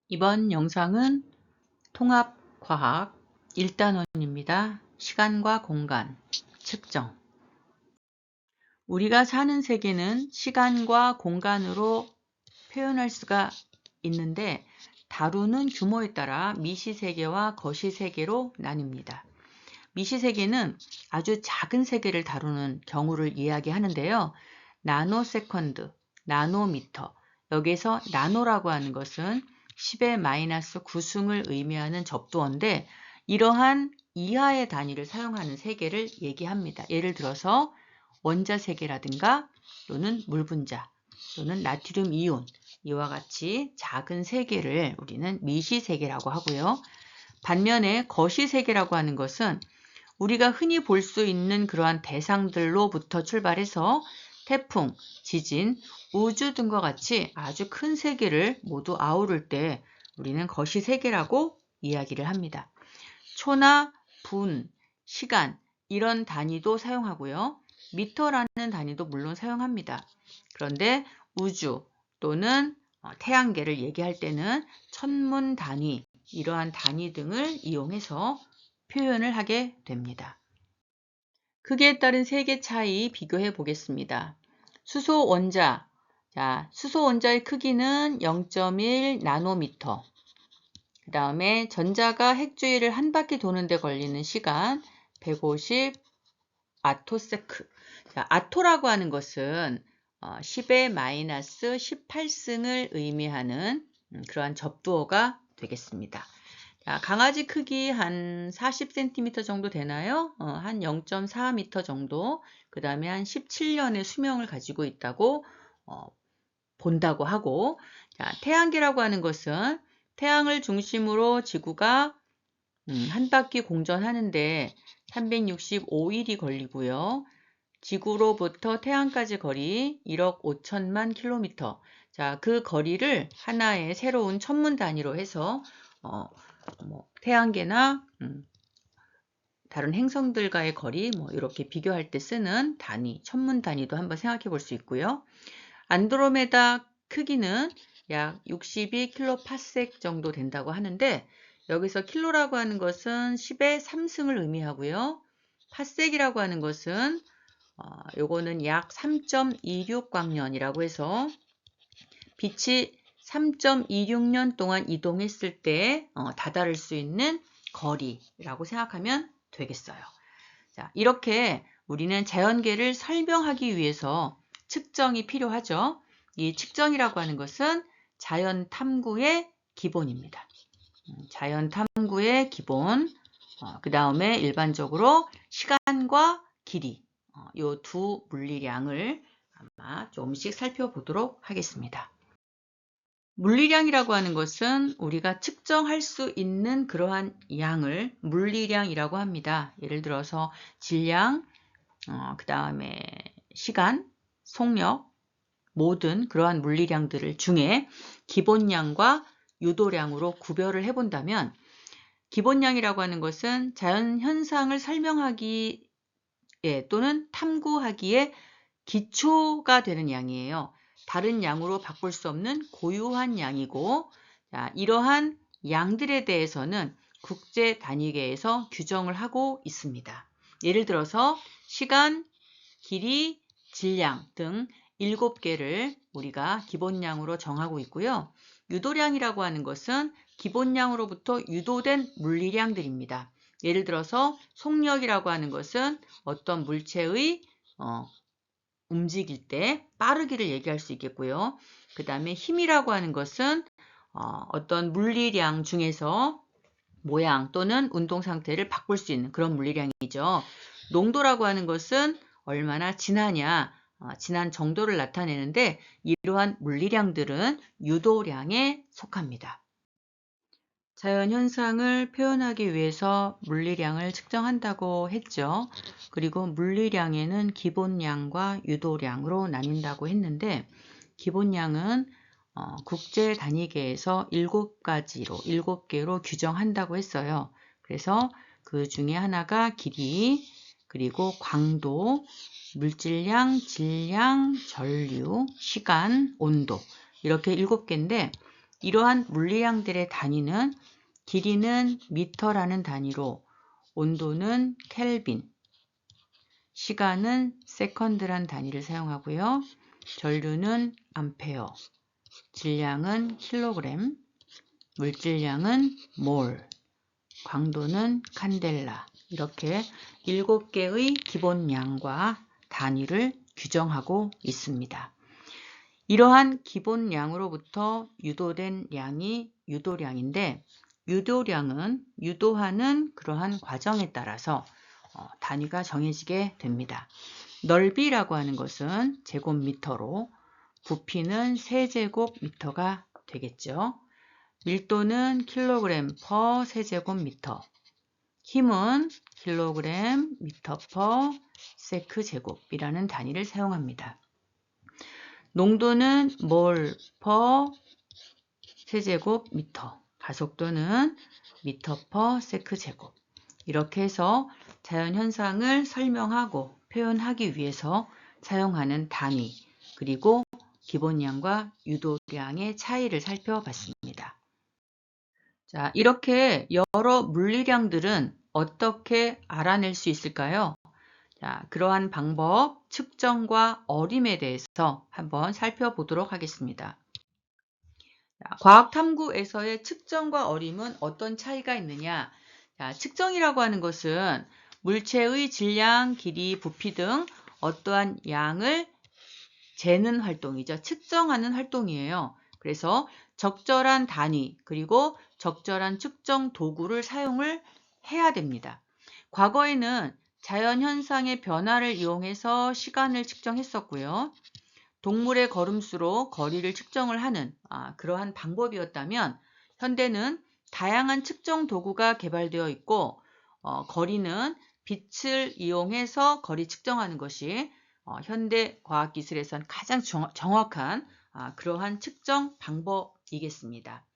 이번 영상은 통합과학 1단원입니다. 시간과 공간, 측정. 우리가 사는 세계는 시간과 공간으로 표현할 수가 있는데 다루는 규모에 따라 미시세계와 거시세계로 나뉩니다. 미시세계는 아주 작은 세계를 다루는 경우를 이야기하는데요. 나노세컨드, 나노미터, 여기서 나노라고 하는 것은 10의 마이너스 9승을 의미하는 접두어인데 이러한 이하의 단위를 사용하는 세계를 얘기합니다. 예를 들어서 원자세계라든가 또는 물분자 또는 나트륨 이온 이와 같이 작은 세계를 우리는 미시세계라고 하고요. 반면에 거시세계라고 하는 것은 우리가 흔히 볼 수 있는 그러한 대상들로부터 출발해서 태풍, 지진, 우주 등과 같이 아주 큰 세계를 모두 아우를 때 우리는 거시세계라고 이야기를 합니다. 초나 분, 시간 이런 단위도 사용하고요. 미터라는 단위도 물론 사용합니다. 그런데 우주 또는 태양계를 얘기할 때는 천문 단위, 이러한 단위 등을 이용해서 표현을 하게 됩니다. 크기에 따른 세계 차이 비교해 보겠습니다. 수소 원자, 수소 원자의 크기는 0.1 나노미터. 그 다음에 전자가 핵주위를 한 바퀴 도는데 걸리는 시간 150 아토세크. 아토라고 하는 것은 10의 마이너스 18승을 의미하는 그러한 접두어가 되겠습니다. 강아지 크기 한 40cm 정도 되나요? 한 0.4m 정도, 그 다음에 한 17년의 수명을 가지고 있다고 본다고 하고, 태양계라고 하는 것은 태양을 중심으로 지구가 한 바퀴 공전하는데 365일이 걸리고요. 지구로부터 태양까지 거리 1억 5천만 킬로미터. 그 거리를 하나의 새로운 천문 단위로 해서 태양계나 다른 행성들과의 거리 이렇게 비교할 때 쓰는 단위, 천문 단위도 한번 생각해 볼 수 있고요. 안드로메다 크기는 약 62킬로파섹 정도 된다고 하는데 여기서 킬로라고 하는 것은 10의 3승을 의미하고요. 파섹이라고 하는 것은 요거는 약 3.26광년이라고 해서 빛이 3.26년 동안 이동했을 때 다다를 수 있는 거리라고 생각하면 되겠어요. 이렇게 우리는 자연계를 설명하기 위해서 측정이 필요하죠. 이 측정이라고 하는 것은 자연 탐구의 기본입니다. 자연 탐구의 기본, 그 다음에 일반적으로 시간과 길이, 이 두 물리량을 아마 조금씩 살펴보도록 하겠습니다. 물리량이라고 하는 것은 우리가 측정할 수 있는 그러한 양을 물리량이라고 합니다. 예를 들어서 질량, 그 다음에 시간, 속력, 모든 그러한 물리량들을 중에 기본량과 유도량으로 구별을 해본다면 기본량이라고 하는 것은 자연현상을 설명하기에 또는 탐구하기에 기초가 되는 양이에요. 다른 양으로 바꿀 수 없는 고유한 양이고 이러한 양들에 대해서는 국제 단위계에서 규정을 하고 있습니다. 예를 들어서 시간, 길이, 질량 등 7개를 우리가 기본량으로 정하고 있고요. 유도량이라고 하는 것은 기본량으로부터 유도된 물리량들입니다. 예를 들어서 속력이라고 하는 것은 어떤 물체의 움직일 때 빠르기를 얘기할 수 있겠고요. 그 다음에 힘이라고 하는 것은 어떤 물리량 중에서 모양 또는 운동 상태를 바꿀 수 있는 그런 물리량이죠. 농도라고 하는 것은 얼마나 진하냐, 진한 정도를 나타내는데 이러한 물리량들은 유도량에 속합니다. 자연현상을 표현하기 위해서 물리량을 측정한다고 했죠. 그리고 물리량에는 기본량과 유도량으로 나뉜다고 했는데 기본량은 국제 단위계에서 7개로 규정한다고 했어요. 그래서 그 중에 하나가 길이, 그리고 광도, 물질량, 질량, 전류, 시간, 온도 이렇게 7개인데 이러한 물리량들의 단위는 길이는 미터라는 단위로, 온도는 켈빈, 시간은 세컨드란 단위를 사용하고요. 전류는 암페어, 질량은 킬로그램, 물질량은 몰, 광도는 칸델라, 이렇게 7개의 기본량과 단위를 규정하고 있습니다. 이러한 기본량으로부터 유도된 양이 유도량인데, 유도량은 유도하는 그러한 과정에 따라서 단위가 정해지게 됩니다. 넓이라고 하는 것은 제곱미터로, 부피는 세제곱미터가 되겠죠. 밀도는 킬로그램 퍼 세제곱미터, 힘은 킬로그램 미터 퍼 세크 제곱이라는 단위를 사용합니다. 농도는 몰 퍼 세제곱미터, 가속도는 미터 퍼 세크 제곱. 이렇게 해서 자연현상을 설명하고 표현하기 위해서 사용하는 단위, 그리고 기본량과 유도량의 차이를 살펴봤습니다. 자, 이렇게 여러 물리량들은 어떻게 알아낼 수 있을까요? 자, 그러한 방법, 측정과 어림에 대해서 한번 살펴보도록 하겠습니다. 자, 과학탐구에서의 측정과 어림은 어떤 차이가 있느냐? 자, 측정이라고 하는 것은 물체의 질량, 길이, 부피 등 어떠한 양을 재는 활동이죠. 측정하는 활동이에요. 그래서 적절한 단위, 그리고 적절한 측정 도구를 사용을 해야 됩니다. 과거에는 자연현상의 변화를 이용해서 시간을 측정했었고요. 동물의 걸음수로 거리를 측정을 하는 그러한 방법이었다면, 현대는 다양한 측정 도구가 개발되어 있고, 거리는 빛을 이용해서 거리 측정하는 것이 현대 과학기술에선 가장 정확한 그러한 측정 방법이겠습니다.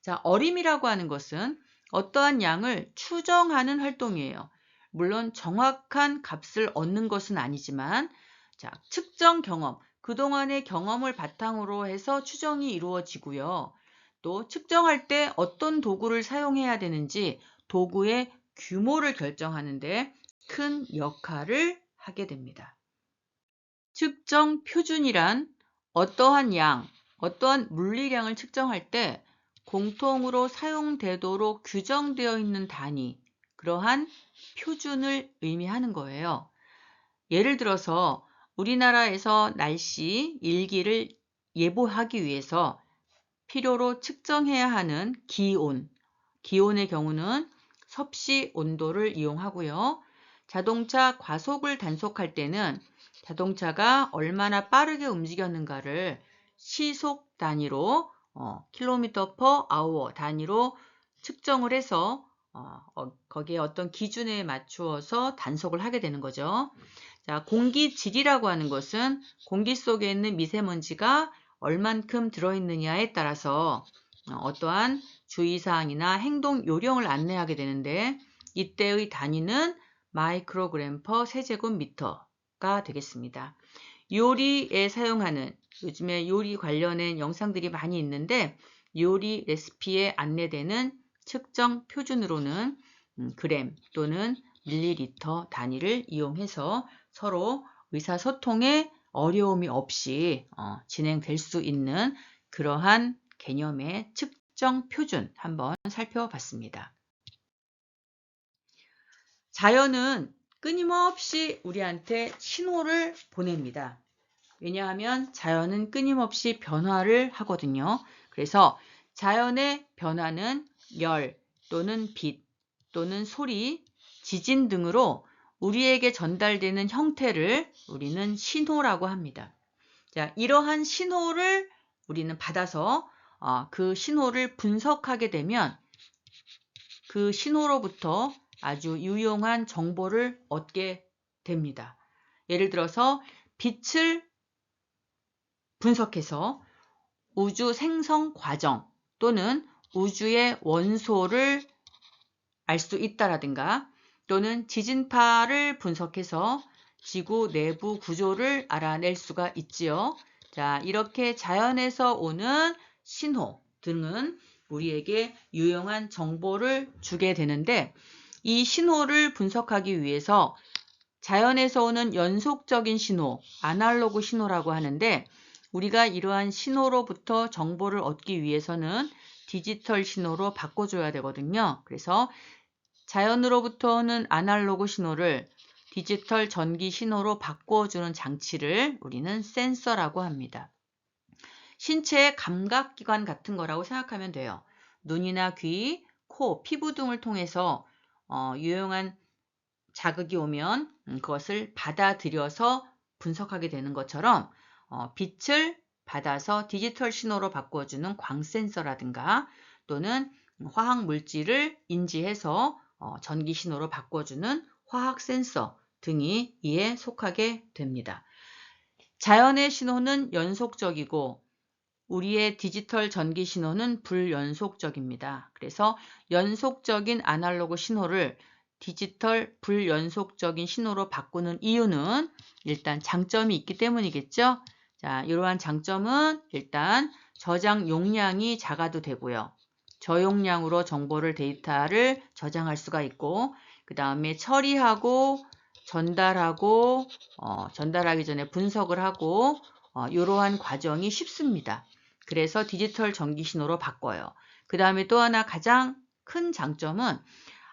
자, 어림이라고 하는 것은 어떠한 양을 추정하는 활동이에요. 물론 정확한 값을 얻는 것은 아니지만, 자, 측정 경험, 그동안의 경험을 바탕으로 해서 추정이 이루어지고요. 또 측정할 때 어떤 도구를 사용해야 되는지 도구의 규모를 결정하는데 큰 역할을 하게 됩니다. 측정 표준이란 어떠한 양, 어떠한 물리량을 측정할 때 공통으로 사용되도록 규정되어 있는 단위, 그러한 표준을 의미하는 거예요. 예를 들어서 우리나라에서 날씨, 일기를 예보하기 위해서 필요로 측정해야 하는 기온, 기온의 경우는 섭씨 온도를 이용하고요. 자동차 과속을 단속할 때는 자동차가 얼마나 빠르게 움직였는가를 시속 단위로 킬로미터 퍼 아워 단위로 측정을 해서 거기에 어떤 기준에 맞추어서 단속을 하게 되는 거죠. 자, 공기질이라고 하는 것은 공기 속에 있는 미세먼지가 얼만큼 들어있느냐에 따라서 어떠한 주의사항이나 행동 요령을 안내하게 되는데, 이때의 단위는 마이크로그램 퍼 세제곱미터가 되겠습니다. 요리에 사용하는, 요즘에 요리 관련된 영상들이 많이 있는데, 요리 레시피에 안내되는 측정 표준으로는 그램 또는 밀리리터 단위를 이용해서 서로 의사소통에 어려움이 없이 진행될 수 있는 그러한 개념의 측정 표준 한번 살펴봤습니다. 자연은 끊임없이 우리한테 신호를 보냅니다. 왜냐하면 자연은 끊임없이 변화를 하거든요. 그래서 자연의 변화는 열 또는 빛 또는 소리, 지진 등으로 우리에게 전달되는 형태를 우리는 신호라고 합니다. 자, 이러한 신호를 우리는 받아서 그 신호를 분석하게 되면 그 신호로부터 아주 유용한 정보를 얻게 됩니다. 예를 들어서 빛을 분석해서 우주 생성 과정 또는 우주의 원소를 알 수 있다라든가, 또는 지진파를 분석해서 지구 내부 구조를 알아낼 수가 있지요. 자, 이렇게 자연에서 오는 신호 등은 우리에게 유용한 정보를 주게 되는데 이 신호를 분석하기 위해서 자연에서 오는 연속적인 신호, 아날로그 신호라고 하는데 우리가 이러한 신호로부터 정보를 얻기 위해서는 디지털 신호로 바꿔줘야 되거든요. 그래서 자연으로부터 오는 아날로그 신호를 디지털 전기 신호로 바꿔주는 장치를 우리는 센서라고 합니다. 신체의 감각기관 같은 거라고 생각하면 돼요. 눈이나 귀, 코, 피부 등을 통해서 유용한 자극이 오면 그것을 받아들여서 분석하게 되는 것처럼 빛을 받아서 디지털 신호로 바꿔주는 광센서라든가 또는 화학 물질을 인지해서 전기 신호로 바꿔주는 화학 센서 등이 이에 속하게 됩니다. 자연의 신호는 연속적이고 우리의 디지털 전기 신호는 불연속적입니다. 그래서 연속적인 아날로그 신호를 디지털 불연속적인 신호로 바꾸는 이유는 일단 장점이 있기 때문이겠죠. 자, 이러한 장점은 일단 저장 용량이 작아도 되고요. 저용량으로 정보를 데이터를 저장할 수가 있고 그 다음에 처리하고 전달하고 전달하기 전에 분석을 하고 이러한 과정이 쉽습니다. 그래서 디지털 전기 신호로 바꿔요. 그 다음에 또 하나 가장 큰 장점은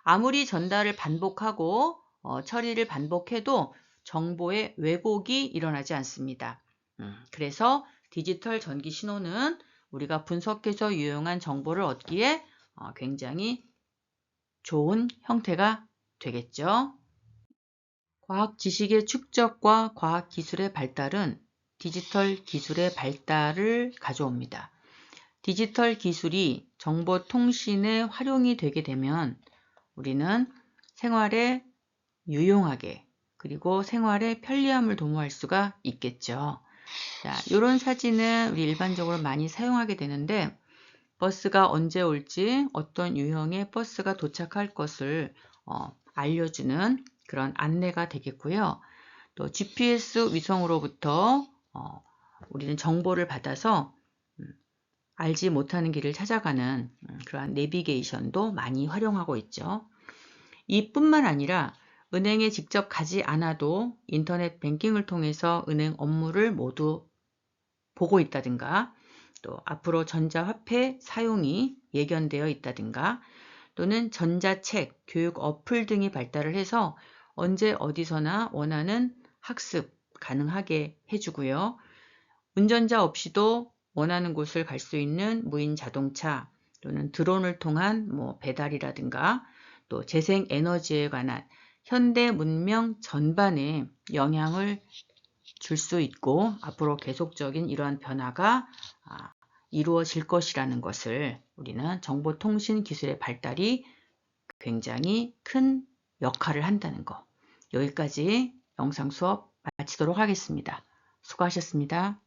아무리 전달을 반복하고 처리를 반복해도 정보의 왜곡이 일어나지 않습니다. 그래서 디지털 전기 신호는 우리가 분석해서 유용한 정보를 얻기에 굉장히 좋은 형태가 되겠죠. 과학 지식의 축적과 과학 기술의 발달은 디지털 기술의 발달을 가져옵니다. 디지털 기술이 정보 통신에 활용이 되게 되면 우리는 생활에 유용하게 그리고 생활에 편리함을 도모할 수가 있겠죠. 자, 이런 사진은 우리 일반적으로 많이 사용하게 되는데 버스가 언제 올지 어떤 유형의 버스가 도착할 것을 알려주는 그런 안내가 되겠고요. 또 GPS 위성으로부터 우리는 정보를 받아서 알지 못하는 길을 찾아가는 그러한 내비게이션도 많이 활용하고 있죠. 이뿐만 아니라 은행에 직접 가지 않아도 인터넷 뱅킹을 통해서 은행 업무를 모두 보고 있다든가 또 앞으로 전자화폐 사용이 예견되어 있다든가 또는 전자책, 교육 어플 등이 발달을 해서 언제 어디서나 원하는 학습 가능하게 해주고요. 운전자 없이도 원하는 곳을 갈 수 있는 무인 자동차 또는 드론을 통한 배달이라든가 또 재생에너지에 관한 현대 문명 전반에 영향을 줄 수 있고 앞으로 계속적인 이러한 변화가 이루어질 것이라는 것을 우리는 정보통신 기술의 발달이 굉장히 큰 역할을 한다는 거. 여기까지 영상 수업 마치도록 하겠습니다. 수고하셨습니다.